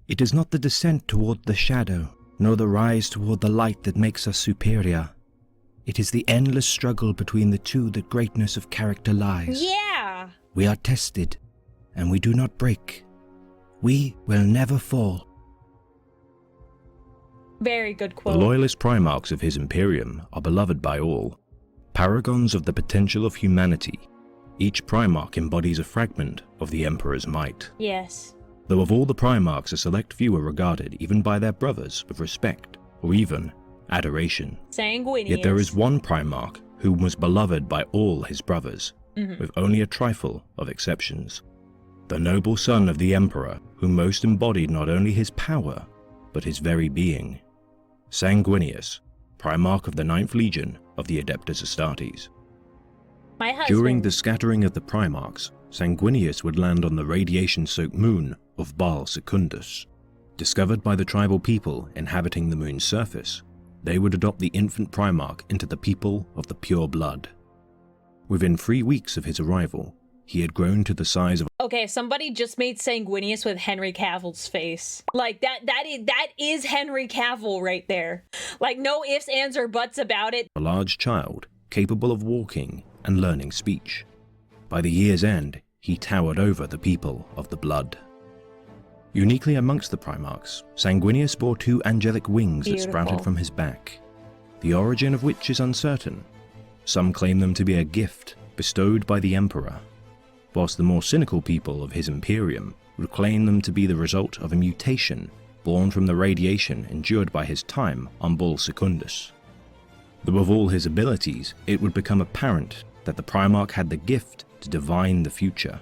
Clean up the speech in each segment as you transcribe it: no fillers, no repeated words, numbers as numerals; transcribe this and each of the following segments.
It is not the descent toward the shadow, nor the rise toward the light that makes us superior. It is the endless struggle between the two that greatness of character lies. Yeah! We are tested, and we do not break. We will never fall. Very good quote. The loyalist Primarchs of his Imperium are beloved by all, paragons of the potential of humanity. Each Primarch embodies a fragment of the Emperor's might. Yes. Though of all the Primarchs, a select few are regarded, even by their brothers, with respect, or even adoration. Sanguinius. Yet there is one Primarch who was beloved by all his brothers, with only a trifle of exceptions. The noble son of the Emperor, who most embodied not only his power, but his very being. Sanguinius, Primarch of the 9th Legion of the Adeptus Astartes. My husband. During the scattering of the Primarchs, Sanguinius would land on the radiation-soaked moon of Baal Secundus. Discovered by the tribal people inhabiting the moon's surface, they would adopt the infant Primarch into the people of the pure blood. Within 3 weeks of his arrival, he had grown to the size of... Okay, somebody just made Sanguinius with Henry Cavill's face. Like, that is Henry Cavill right there. Like, no ifs, ands, or buts about it. a large child, capable of walking and learning speech. By the year's end, he towered over the people of the blood. Uniquely amongst the Primarchs, Sanguinius bore 2 angelic wings that sprouted from his back, the origin of which is uncertain. Some claim them to be a gift bestowed by the Emperor, whilst the more cynical people of his Imperium would claim them to be the result of a mutation born from the radiation endured by his time on Baal Secundus. Though of all his abilities, it would become apparent that the Primarch had the gift to divine the future.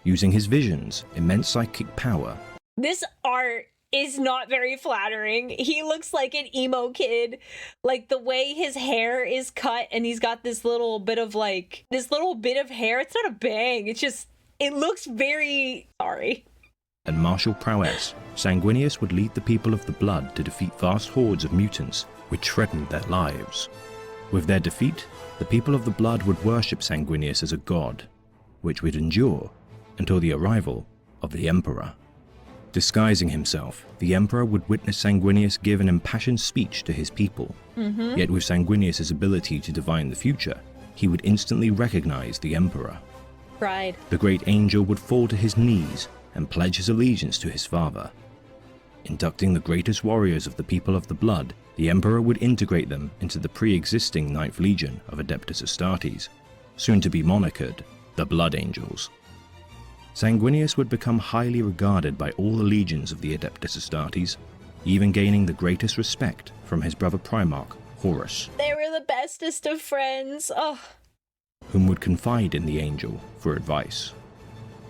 Using his visions, immense psychic power. This art is not very flattering. He looks like an emo kid. Like the way his hair is cut and he's got this little bit of hair. It's not a bang. It's just, it looks very, sorry. And martial prowess, Sanguinius would lead the people of the blood to defeat vast hordes of mutants which threatened their lives. With their defeat, the people of the blood would worship Sanguinius as a god, which would endure until the arrival of the Emperor. Disguising himself, the Emperor would witness Sanguinius give an impassioned speech to his people. Yet with Sanguinius' ability to divine the future, he would instantly recognize the Emperor. Pride. The great angel would fall to his knees and pledge his allegiance to his father. Inducting the greatest warriors of the people of the blood, the Emperor would integrate them into the pre-existing 9th Legion of Adeptus Astartes, soon to be monikered the Blood Angels. Sanguinius would become highly regarded by all the legions of the Adeptus Astartes, even gaining the greatest respect from his brother Primarch, Horus. They were the bestest of friends. Oh. Whom would confide in the angel for advice.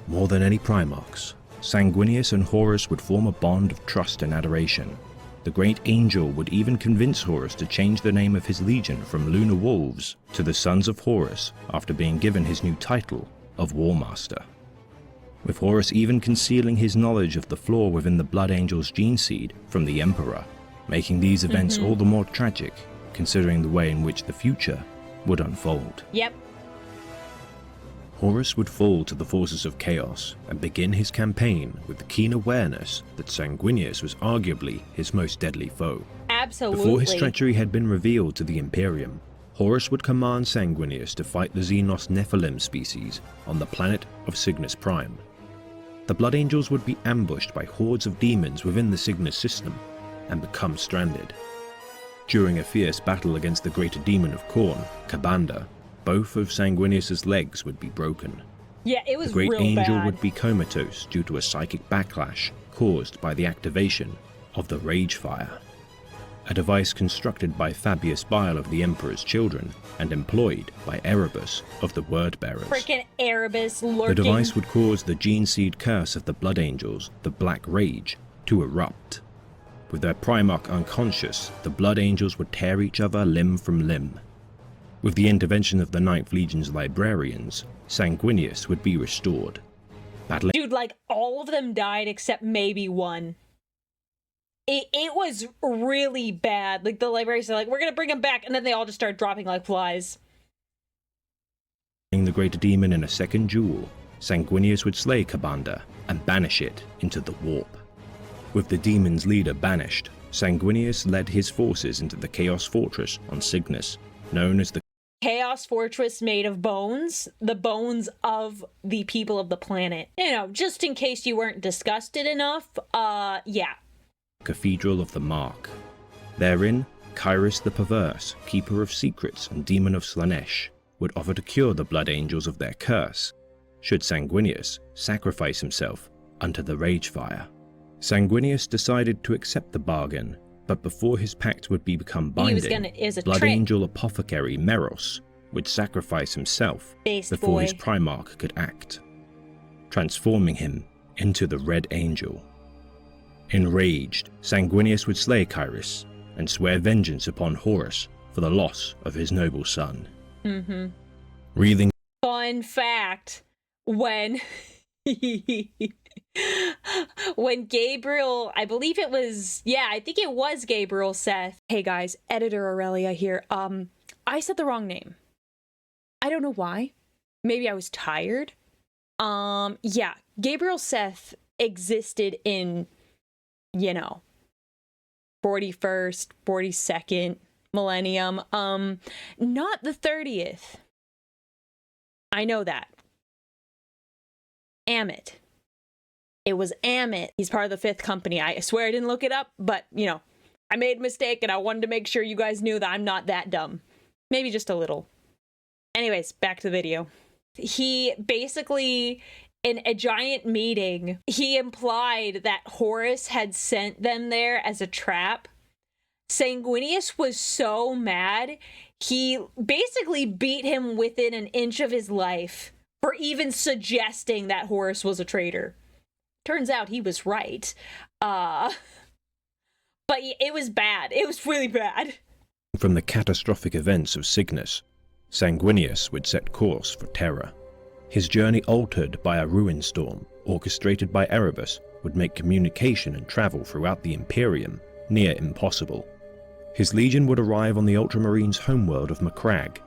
More than any Primarchs, Sanguinius and Horus would form a bond of trust and adoration. The great angel would even convince Horus to change the name of his legion from Lunar Wolves to the Sons of Horus after being given his new title of War Master. With Horus even concealing his knowledge of the flaw within the Blood Angel's gene seed from the Emperor, making these events all the more tragic, considering the way in which the future would unfold. Yep. Horus would fall to the forces of chaos and begin his campaign with the keen awareness that Sanguinius was arguably his most deadly foe. Absolutely. Before his treachery had been revealed to the Imperium, Horus would command Sanguinius to fight the Xenos Nephilim species on the planet of Cygnus Prime. The Blood Angels would be ambushed by hordes of demons within the Cygnus system and become stranded. During a fierce battle against the greater demon of Khorne, Ka'Bandha, both of Sanguinius' legs would be broken. Yeah, it was The great real angel bad. would be comatose due to a psychic backlash caused by the activation of the Rage Fire, a device constructed by Fabius Bile of the Emperor's Children and employed by Erebus of the Word Bearers. Frickin' Erebus lurking. The device would cause the gene seed curse of the Blood Angels, the Black Rage, to erupt. With their Primarch unconscious, the Blood Angels would tear each other limb from limb. With the intervention of the 9th Legion's librarians, Sanguinius would be restored. Battling Dude, like, all of them died except maybe one. It was really bad. Like, the librarians are like, we're gonna bring him back, and then they all just start dropping like flies. the greater demon in a second duel, Sanguinius would slay Ka'Bandha and banish it into the warp. With the demon's leader banished, Sanguinius led his forces into the Chaos Fortress on Cygnus, known as the Chaos Fortress made of bones, the bones of the people of the planet. You know, just in case you weren't disgusted enough, yeah. Cathedral of the Mark. Therein, Kairos the Perverse, Keeper of Secrets and Demon of Slanesh, would offer to cure the Blood Angels of their curse, should Sanguinius sacrifice himself unto the Rage Fire. Sanguinius decided to accept the bargain, but before his pact would become binding, Blood Angel Apothecary Meros would sacrifice himself before his Primarch could act, transforming him into the Red Angel. Enraged, Sanguinius would slay Kairos and swear vengeance upon Horus for the loss of his noble son. Wreathing. Fun fact, when Gabriel, I believe it was, yeah, I think it was Gabriel Seth. Hey guys, editor Aurelia here. I said the wrong name. I don't know why. Maybe I was tired. Yeah, Gabriel Seth existed in, you know, 41st, 42nd millennium. Not the 30th. I know that. Amit. It was Amit. He's part of the Fifth Company. I swear I didn't look it up, but, you know, I made a mistake and I wanted to make sure you guys knew that I'm not that dumb. Maybe just a little. Anyways, back to the video. He basically, in a giant meeting, he implied that Horus had sent them there as a trap. Sanguinius was so mad, he basically beat him within an inch of his life for even suggesting that Horus was a traitor. Turns out he was right. But it was bad. It was really bad. From the catastrophic events of Cygnus, Sanguinius would set course for Terra. His journey altered by a ruin storm, orchestrated by Erebus, would make communication and travel throughout the Imperium near impossible. His legion would arrive on the Ultramarines' homeworld of Macragge,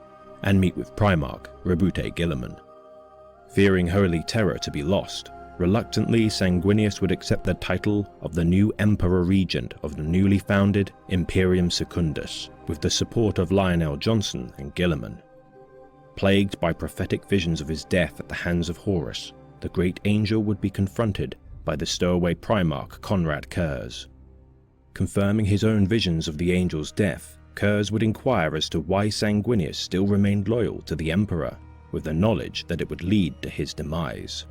and meet with Primarch Rebute Guilliman. Fearing Holy Terror to be lost, reluctantly Sanguinius would accept the title of the new Emperor Regent of the newly founded Imperium Secundus, with the support of Lionel Johnson and Guilliman. Plagued by prophetic visions of his death at the hands of Horus, the great angel would be confronted by the stowaway Primarch Conrad Kurz. Confirming his own visions of the angel's death, Kurz would inquire as to why Sanguinius still remained loyal to the Emperor, with the knowledge that it would lead to his demise.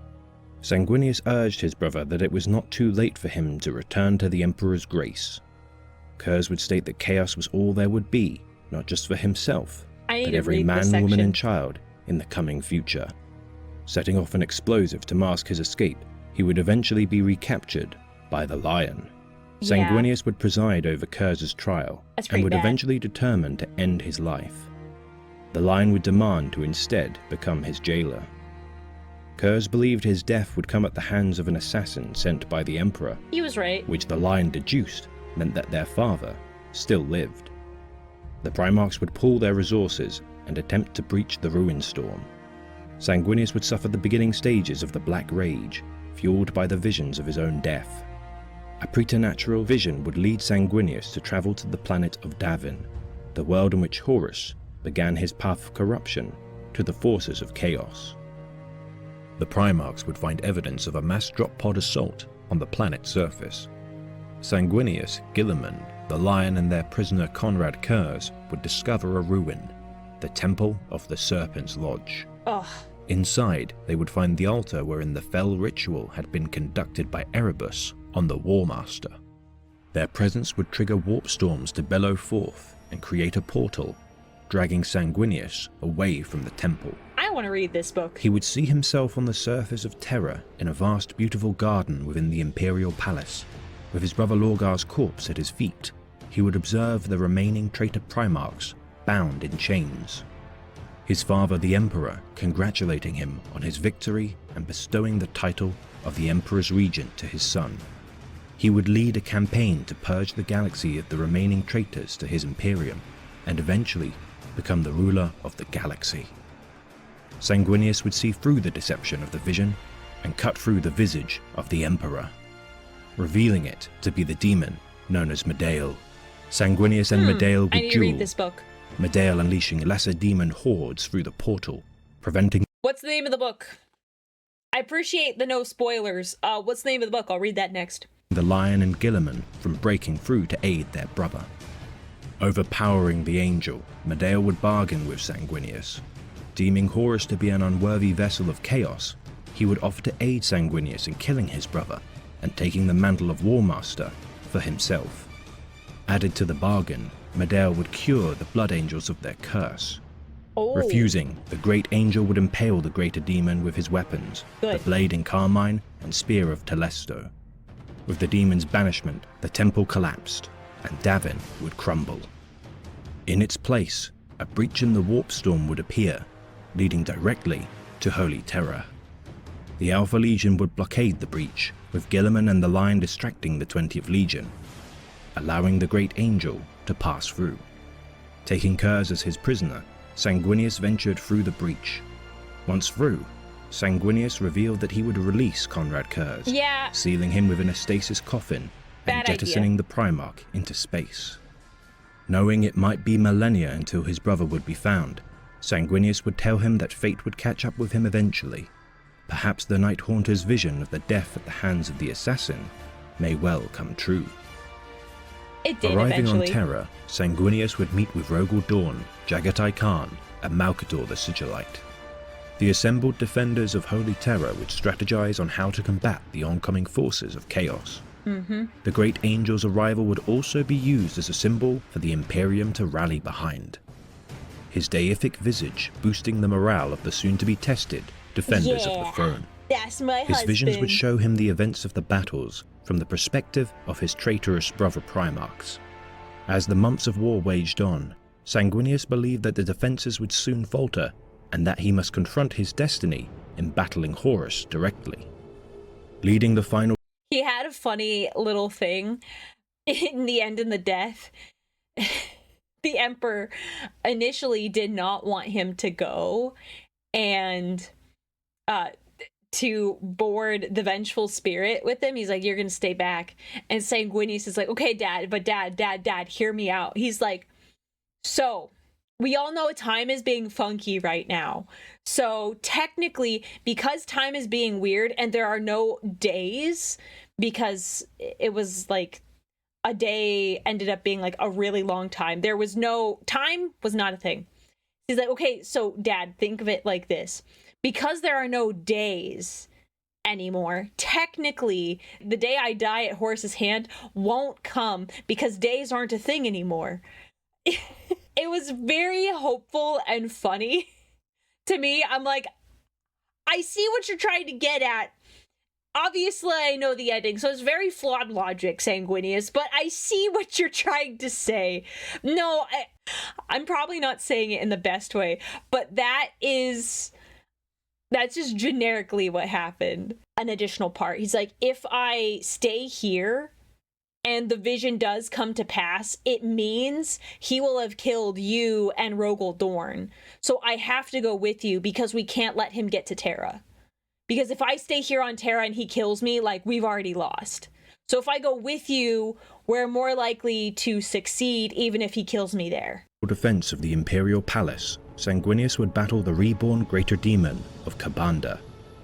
Sanguinius urged his brother that it was not too late for him to return to the Emperor's grace. Kurz would state that chaos was all there would be, not just for himself, but every man, woman and child in the coming future. Setting off an explosive to mask his escape, he would eventually be recaptured by the Lion. Sanguinius would preside over Kurz's trial and would eventually determine to end his life. The Lion would demand to instead become his jailer. Kurz believed his death would come at the hands of an assassin sent by the Emperor. He was right. Which the Lion deduced meant that their father still lived. The Primarchs would pool their resources and attempt to breach the ruin storm. Sanguinius would suffer the beginning stages of the Black Rage, fueled by the visions of his own death. A preternatural vision would lead Sanguinius to travel to the planet of Davin, the world in which Horus began his path of corruption to the forces of chaos. The Primarchs would find evidence of a mass drop pod assault on the planet's surface. Sanguinius, Guilliman, the Lion and their prisoner Conrad Kurz would discover a ruin, the Temple of the Serpent's Lodge. Ugh. Inside, they would find the altar wherein the fell ritual had been conducted by Erebus on the War Master. Their presence would trigger warp storms to bellow forth and create a portal, dragging Sanguinius away from the temple. I want to read this book. He would see himself on the surface of Terra in a vast beautiful garden within the Imperial Palace. With his brother Lorgar's corpse at his feet, he would observe the remaining traitor Primarchs bound in chains. His father, the Emperor, congratulating him on his victory and bestowing the title of the Emperor's Regent to his son. He would lead a campaign to purge the galaxy of the remaining traitors to his Imperium, and eventually become the ruler of the galaxy. Sanguinius would see through the deception of the vision and cut through the visage of the Emperor. revealing it to be the demon known as Medael. Sanguinius and Medael I would need to read duel, this book. Medael unleashing lesser demon hordes through the portal, preventing What's the name of the book? I appreciate the no spoilers. What's the name of the book? I'll read that next. the lion and Guilliman from breaking through to aid their brother. Overpowering the angel, Medael would bargain with Sanguinius. Deeming Horus to be an unworthy vessel of chaos, he would offer to aid Sanguinius in killing his brother and taking the mantle of War Master for himself. Added to the bargain, Medael would cure the blood angels of their curse. Oh. Refusing, the great angel would impale the greater demon with his weapons, Good. the blade in Carmine and spear of Telesto. With the demon's banishment, the temple collapsed, and Davin would crumble. In its place, a breach in the warp storm would appear, leading directly to Holy Terror. The Alpha Legion would blockade the breach, with Guilliman and the Lion distracting the 20th Legion, allowing the Great Angel to pass through. Taking Kurz as his prisoner, Sanguinius ventured through the breach. Once through, Sanguinius revealed that he would release Conrad Kurz, Yeah. sealing him within a stasis coffin and Bad jettisoning idea. the Primarch into space. Knowing it might be millennia until his brother would be found, Sanguinius would tell him that fate would catch up with him eventually. Perhaps the Night Haunter's vision of the death at the hands of the assassin may well come true. It did Arriving eventually. on Terra, Sanguinius would meet with Rogel Dawn, Jagatai Khan, and Malkador the Sigillite. The assembled defenders of Holy Terror would strategize on how to combat the oncoming forces of chaos. The Great Angel's arrival would also be used as a symbol for the Imperium to rally behind. His deific visage boosting the morale of the soon-to-be tested defenders of the Yeah. throne. That's my His husband. visions would show him the events of the battles from the perspective of his traitorous brother Primarchs. As the months of war waged on, Sanguinius believed that the defenses would soon falter and that he must confront his destiny in battling Horus directly. Leading the final He had a funny little thing in the end in the death. The Emperor initially did not want him to go and to board the Vengeful Spirit with him. He's like, you're gonna stay back. And Sanguinius is like, okay, Dad, but Dad, hear me out. He's like, so we all know time is being funky right now. So technically, because time is being weird and there are no days, because it was like a day ended up being like a really long time. There was no time, was not a thing. He's like, okay, so Dad, think of it like this. Because there are no days anymore, technically, the day I die at Horus's hand won't come because days aren't a thing anymore. It was very hopeful and funny to me. I'm like, I see what you're trying to get at. Obviously, I know the ending, so it's very flawed logic, Sanguinius, but I see what you're trying to say. No, I'm probably not saying it in the best way, but that's just generically what happened. An additional part. He's like, if I stay here and the vision does come to pass, it means he will have killed you and Rogel Dorn. So I have to go with you because we can't let him get to Terra. Because if I stay here on Terra and he kills me, like, we've already lost. So if I go with you, we're more likely to succeed even if he kills me there. defense of the Imperial Palace, Sanguinius would battle the reborn Greater Demon of Kabanda,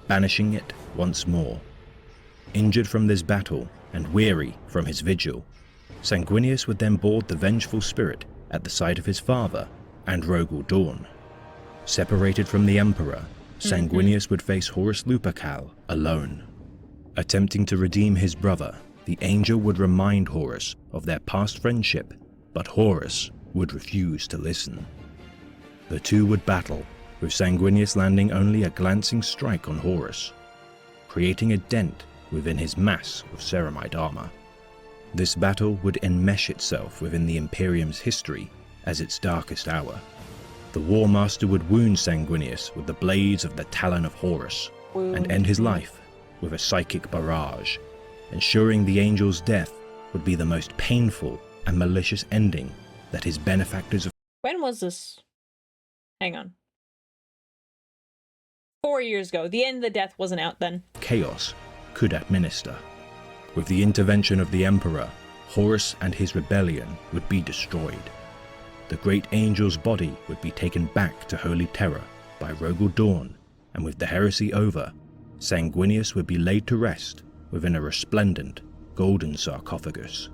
banishing it once more. Injured from this battle, and weary from his vigil, Sanguinius would then board the Vengeful Spirit at the side of his father and Rogel Dawn. Separated from the Emperor, Sanguinius would face Horus Lupercal alone. Attempting to redeem his brother, the angel would remind Horus of their past friendship, but Horus would refuse to listen. The two would battle, with Sanguinius landing only a glancing strike on Horus, creating a dent within his mass of ceramite armor. This battle would enmesh itself within the Imperium's history as its darkest hour. The War Master would wound Sanguinius with the blades of the Talon of Horus, and end his life with a psychic barrage, ensuring the angel's death would be the most painful and malicious ending that his benefactors of When was this? Hang on. 4 years ago. The end of the death wasn't out then. chaos could administer. With the intervention of the Emperor, Horus and his rebellion would be destroyed. The great angel's body would be taken back to Holy Terror by Rogel Dawn, and with the heresy over, Sanguinius would be laid to rest within a resplendent golden sarcophagus,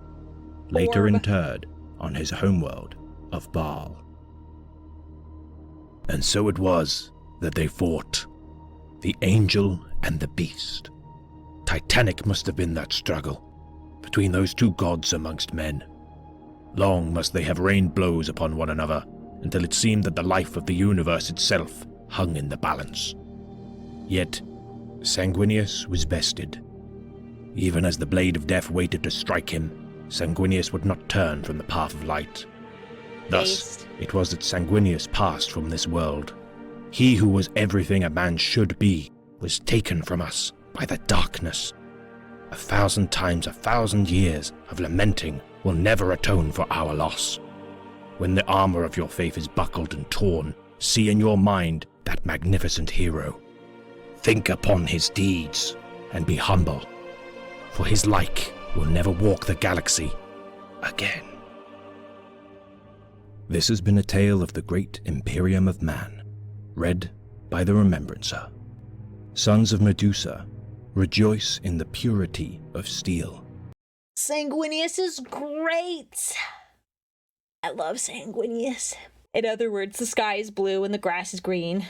later Orb. interred on his homeworld of Baal. And so it was that they fought, the angel and the beast. Titanic must have been that struggle between those two gods amongst men. Long must they have rained blows upon one another until it seemed that the life of the universe itself hung in the balance. Yet, Sanguinius was bested. Even as the blade of death waited to strike him, Sanguinius would not turn from the path of light. Thus, it was that Sanguinius passed from this world. He who was everything a man should be was taken from us by the darkness. 1,000 times 1,000 years of lamenting will never atone for our loss. When the armor of your faith is buckled and torn, see in your mind that magnificent hero. Think upon his deeds and be humble, for his like will never walk the galaxy again. This has been a tale of the great Imperium of Man, read by the Remembrancer. Sons of Medusa, rejoice in the purity of steel. Sanguinius is great. I love Sanguinius. In other words, the sky is blue and the grass is green.